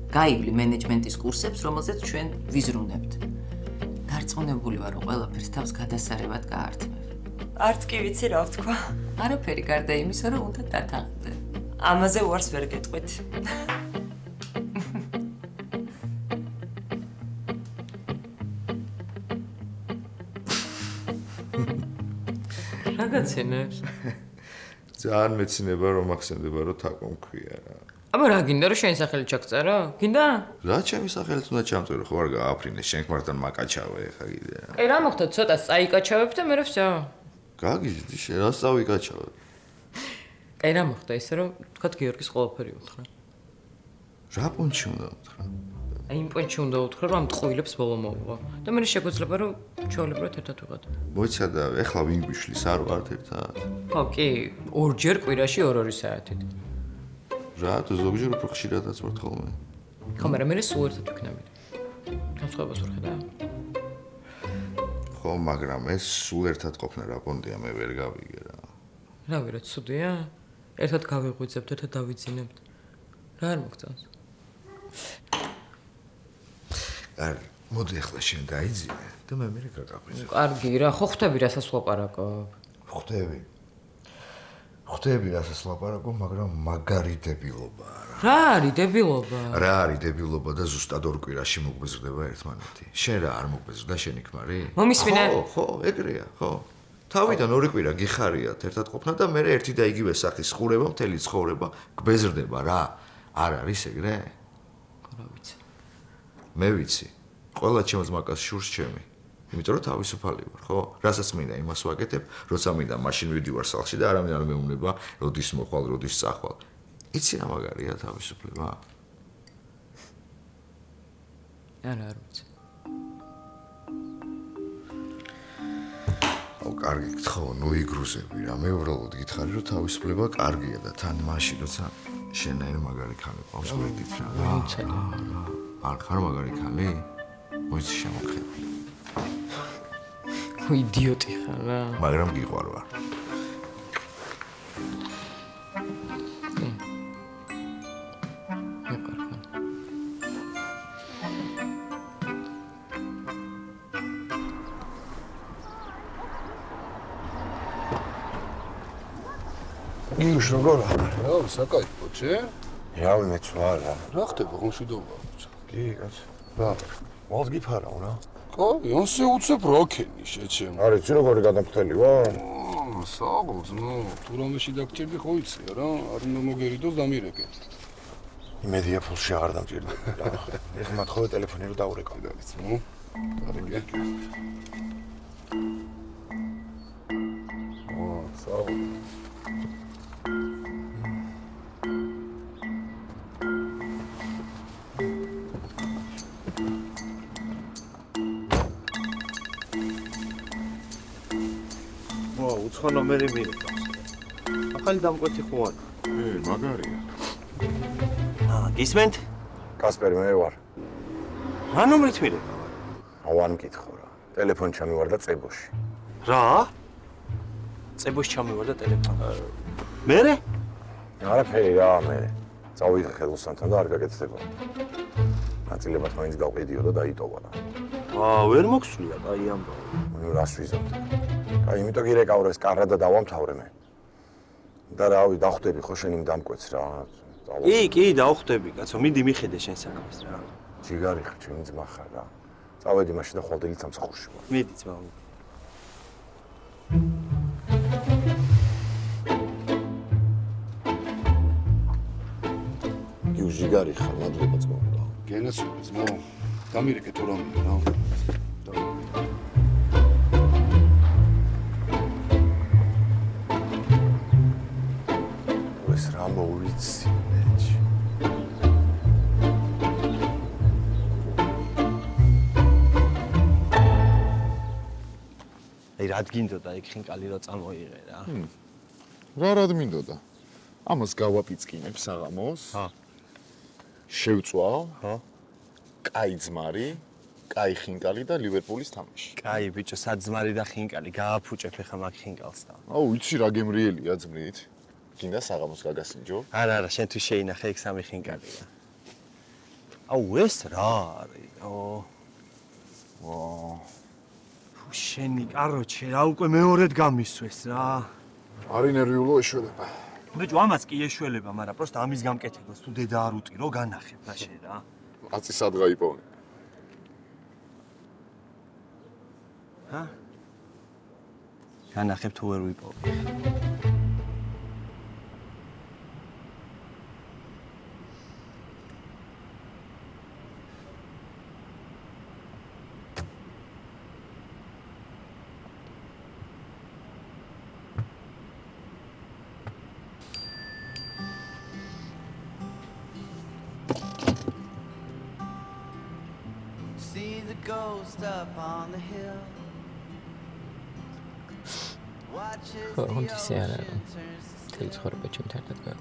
გაივლი მენეჯმენტის კურსებს, რომელზეც ჩვენ ვიზრუნებთ. დარწმუნებული ვარ, რომ ყველაფერს თავს გადასარევად გაართმევ. არც კი ვიცი რა ვთქვა. არაფერი გარდა იმისა, რომ უნდა დათანხმდე. ამაზე უარს ვერ გეტყვით. რა გაცინებს? ძალიან მეცინება რომ ახსენდება რომ თაკო მქვია რა. აბა რა გინდა რომ შენი სახელი ჩაგწერო? გინდა? რა ჩემი სახელით უნდა ჩამწერო ხო არ გააფრინე შენქმართან მაკაჩავე ხა კიდე. კი რა მოხდა ცოტა წაიკაჩავებ და მე რა ვსო? გაგიჟდი შენ რა წავიკაჩავე. კი რა მოხდა ისე რომ თქვა გიორგის ყველაფერი უთხრა. რა პონჩი უნდა უთხრა? აი იმ პონჩი უნდა უთხრა რომ ამ ტყუილებს ბოლო მოუვა და მე შეგვიძლია რომ ჩვეულებრივად ერთად ვიყოთ. მოიცა და ეხლა ვინ გვიშლის არ ვართ ერთად? ხო კი, ორჯერ კვირაში 2-2 საათით. რა თუ ზოგჯერ უფრო ხშირადაც ვართ ხოლმე. ხო, მაგრამ მე სულ ერთად ვიქნებით. განსხვავებას ვერ ხედავ. ხო, მაგრამ ეს სულ ერთად ყოფნა რა პონდია მე ვერ გავიგე რა. რა ვერა ცუდია? ერთად გავიღვიძებთ, ერთად დავიძინებთ. რა არ მოგწონს? კარგი, მოდი ახლა შენ დაიძინე და მე მე გაგაყვიზე. კარგი რა, ხო ხვდები რასაც ვლაპარაკობ? ხვდები რასაც ვლაპარაკობ, მაგრამ მაგარი დებილობაა რა. რა არის დებილობა? რა არის დებილობა და ზუსტად 2 კვირაში მოგვეზრდება ერთმანეთი. შენ რა არ მოგვეზრდა შენი ქმარი? მომისმინე? ხო, ეგრეა, ხო. თავიდან 2 კვირა გიხარიათ ერთად ყოფნა და მე ერთი და იგივე სახის ხურება მთელი ცხოვრება გვეზრდება რა. არ არის ეგრე? რა ვიცი. მე ვიცი. ყველა ჩემს მაკას შურს ჩემი. იმიტომ რომ თავისუფალი ვარ, ხო? რასაც მინდა იმას ვაკეთებ, როცა მინდა მაშინ ვიდივარ სახლში და არავინ არ მეუბნება, როდის მოხვალ, როდის წახვალ. იცი რა მაგარია თავისუფლება? არა, არ ვიცი. კარგი გთხოვ, ნუ იგრუზები რა. მე უბრალოდ გითხარი რომ თავისუფლება კარგია და თან მაშინ როცა შენაირ მაგარი ხანი ყავს გვერდით რა. იცოდა. არ ხარ მაგარი ხანი? მოიცი შემოხედი. იდიოტი ხარ რა. მაგრამ გიყვარვარ. გიუშ როგორ არის? რა, საკაიფო, ჩე? რავი მეც ვარ რა. რა ხდება ხონშიდობა? კი, კაც. რა. მოს გიფარავ რა. კაი, ასე უცებ რა ქენი შეჩემ. არის ძი როგორი გადამფრთელი ვარ? საღოლს, ნუ, თუ რამეში დაგჭირდი ხო იცია რა, არ უნდა მოგერიდოს დამირეკე. იმედია ფულში აღარ დამჭირდება რა. ეხლა მათხოვე ტელეფონი რომ დაურეკავ და ვიცი. ნუ, კარგი. საღოლ. უცხო ნომერი მირეკავს. ახალი დამკვეთი ხო არა? მაგარია. გისმენთ? კასპერი მე ვარ. რა ნომრით მირეკავ? ავარ მკითხო რა. ტელეფონი ჩამივარდა წებოში. რა? წებოში ჩამივარდა ტელეფონი. მერე? არაფერი რა მე. წავიდე ხელოსანთან და არ გაკეთდება. ნაწილებად მაინც გავყიდიო და დაიტოვა რა. ვერ მოგსვლია, აი ამბავი. ნუ რას ვიზავდი. აი იმიტომ გირეკავრეს კარად და დავამთავრე მე. და რავი, დახვდები ხო შენი დამკვეთს რა. კი, დავხვდები, კაცო, მიდი მიხედე შენ საქმეს რა. ჯიგარი ხარ, ჩემი ძმა ხარ რა. წავედი მაშინ და ხვალდილით სამსახურში ვარ. მიდი ძმა. ჯიგარი ხარ, მადლობა ძმა. გენაცვლე ძმა. დამირეკე თუ რამეა რა. ეს რა მოვიცი მეჩ. აი რა გინდოდა იქ ხინკალი რა წამოიღე რა. რა რად მინდოდა? ამას გავაპიცკინებ საღამოს. შევწვალ. კაი ძმარი, კაი ხინკალი და ლივერპულის თამაში. კაი ბიჭო, საძმარი და ხინკალი, გააფუჭებ ახლა მაგ ხინკალს და. აუ, იცი რა გემრიელია ძმით. გინდა საღამოს გაგასინჯო? არა, შენთვის შეინახე იქ 3 ხინკალია. აუ ეს რა არის? შენი კაროჩე რა უკვე მეორედ გამისვეს რა. არი ნერვიულო ეშველება. ბიჭო ამას კი ეშველება, მაგრამ პროსტა ამის გამკეთებას თუ დედა არ უწირო, განახებ რა შე რა. აწი სად გაიპოვნე? ჰა? განახებ თუ ვერ ვიპოვე. See the ghost up on the hill. Watches the ocean turns to stone.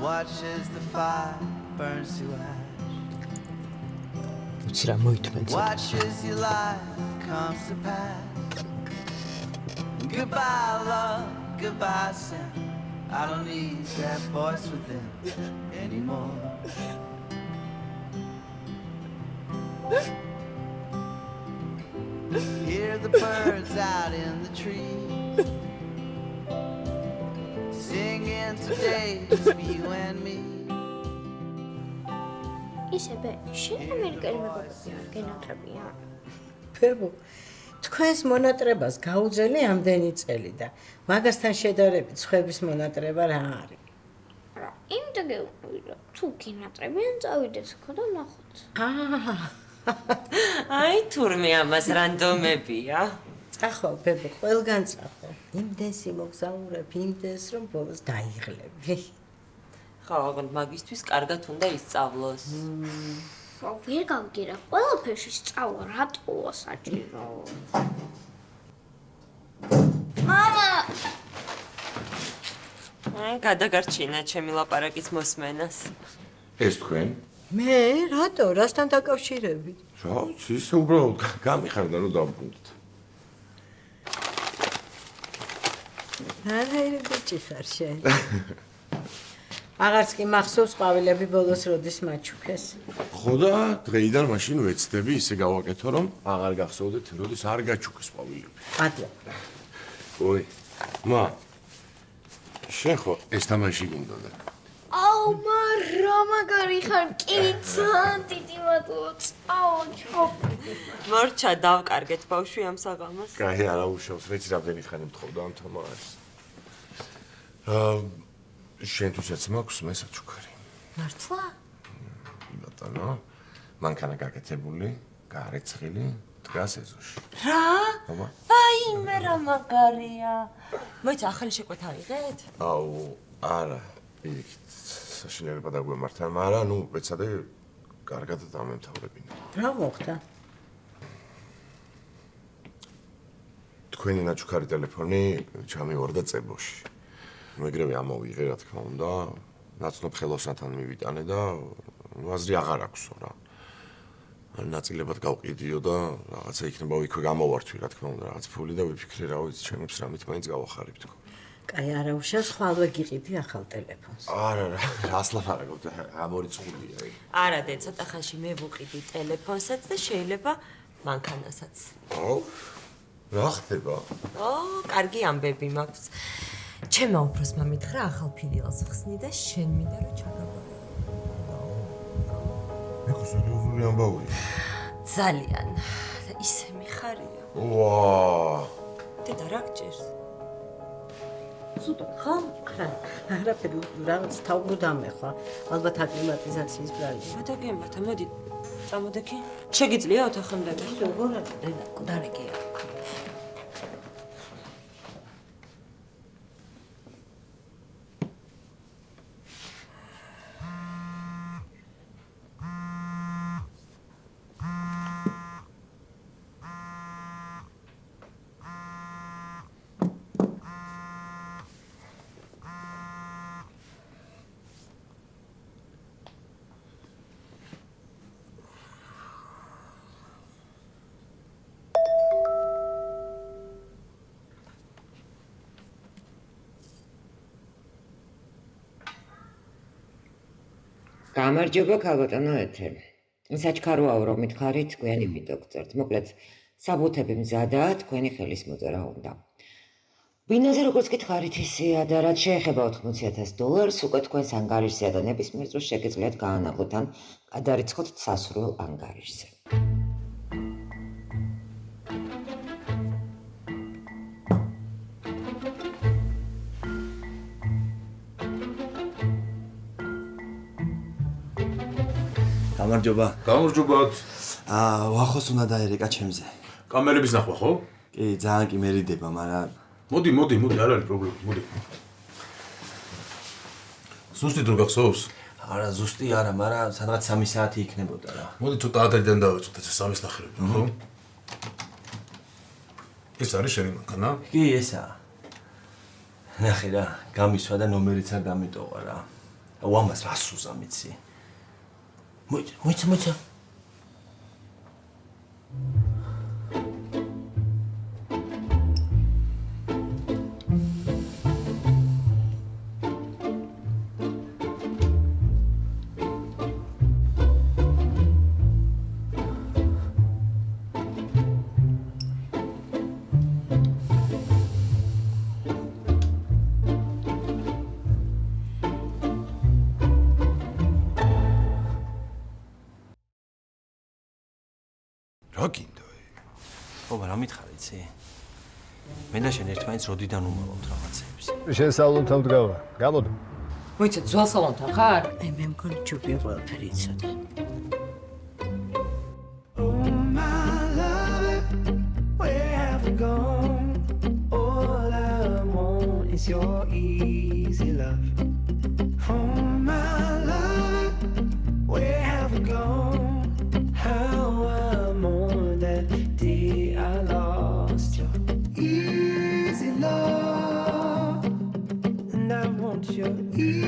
Watches the fire burns to ash. Watches your life comes to pass. Goodbye love, goodbye sin. I don't need that voice within anymore. Hear the birds out in the trees, singing today just for you and me. ისევე შენ ამერიკელი მეგობრები არ გენატრებია? ფებო, თქვენს მონატრებას გაუძელი ამდენი წელი და მაგასთან შედარებით სხვების მონატრება რა არის? რა, იმიტომ გეუბნები რომ თუ გენატრებიან წავიდეთ ხო და ნახოთ. აი თურმე ამას რანდომებია. წახვალ ფებო, ყველგან წახვალ. იმდენს იმოგზაურებ, იმდენს რომ ბოლოს დაიღლები. ხო, ოღონდ მაგისთვის კარგად უნდა ისწავლოს. ვერ გავიგერა, ყველაფერში სწავლა რატოა საჭირო? მამა! აი, გადაგარჩინა ჩემი ლაპარაკის მოსმენას. ეს თქვენ? მე რატო? რასთან დაკავშირებით? რა ვიცი, ისე უბრალოდ გამიხარდა რომ დავბრუნდით. რანაირი ბიჭი ხარ შენ? აღარც კი მახსოვს ყვავილები ბოლოს როდის მაჩუქეს. ხო და დღეიდან მაშინ ვეცდები ისე გავაკეთო რომ აღარ გახსოვდეთ როდის არ გაჩუქეს ყვავილები. მადლობა. ოი, მა. შენ ხო ეს თამაში გინდოდა? აუ, მარა მაგარი ხარ, კიცან, დიდი მადლობა. აუ, ჩოპი. მორჩა დავკარგეთ ბავშვი ამ საღამოს. კაი, არა უშავს, რეცი რამდენი ხანი მთხოვდა ამ თამაშს. შენთვისაც მაქვს მე საჩუქარი. მართლა? ბატონო, მანქანა გაკეთებული, გარეცხილი, დგას ეზოში. რა? აბა. ვაიმე რა მაგარია. მოიცა ახალი შეკვეთა აიღეთ? აუ, არა. იქით საშინელება დაგვემართა, მაგრამ ნუ ეცადე კარგად დამემთავრებინა. რა მოხდა? თქვენი ნაჩუქარი ტელეფონი ჩამივარდა წებოში. მეგრევე ამოვიღე, რა თქმა უნდა, ნაცნობ ხელოსნთან მივიტანე და აზრი აღარ აქვსო რა. ნაწილებად გავყიდიო და რაღაცა იქნება იქვე გამოვართვი, რა თქმა უნდა, რაღაც ფული და ვიფიქრე, რა ვიცი, ჩემებს რამით მაინც გავახარებ თქო. კაი, არა უშავს, ხვალვე გიყიდი ახალ ტელეფონს. არა, რას ლაპარაკობ, ამორიცხულია. არა, დე, ცოტა ხანში მე ვუყიდი ტელეფონსაც და შეიძლება მანქანასაც. აუ, რა ხდება? კარგი ამბები მაქვს. ჩემმა უფროსმა მითხრა ახალ ფილიალს ხსნი და შენ მინდა რომ ჩაგაბარო. ეხო სერიოზული ამბავია. ძალიან. და ისე მიხარია. ვა! დედა რა გჭირს? ცუდო ხა? არაფერი, რაღაც თავბრუ დამეხვა. ალბათ აკლიმატიზაციის ბრალი. მოდაგემართა, მოდი. წამოდექი. შეგიძლია ოთახამდე? როგორ არის დედა, დარეკია. გამარჯობა ქალბატონო ეთერ. საჩქაროა რომ მითხარით თქვენი მიდოქტორთ. მოკლედ საბუთები მზადაა, თქვენი ხელის მოწერა უნდა. ბინაზე როგორც გითხარით ისეა და რაც შეეხება $80,000 უკვე თქვენს ანგარიშზეა და ნებისმიერ დროს შეგიძლიათ გაანაღოთ ან გადარიცხოთ სასურველ ანგარიშზე. გამარჯობა. გამარჯობათ. ვახოს უნდა დაერეკა ჩემზე. კამერების ნახვა ხო? კი, ძალიან კი მერიდება, მაგრამ მოდი, არ არის პრობლემა, მოდი. ზუსტი დრო გახსოვს? არა, ზუსტი არა, მაგრამ სადღაც 3 საათი იქნებოდა რა. მოდი ცოტა ადრიდან დავიწყოთ ეს 3:00-ში, ხო? ეს არის შენი მანქანა? კი, ესაა. ნახე რა, გამისვა და ნომერიც არ დამიტოვა რა. ამას რას უზამიცი? მოიცა. რა გინდა? ხო, რა მითხარ იცი? მე და შენ ერთმანეთს როდიდან უმალავთ რაღაცეებს? შენ სალონთან ვდგავა. გამოდი. მოიცა ძველ სალონთან ხარ? მე მგონი ჯობია ყველაფერი იცოდე. It's your easy love. Oh my love, where have we gone? How I'm on that day I lost your easy love, and I want your easy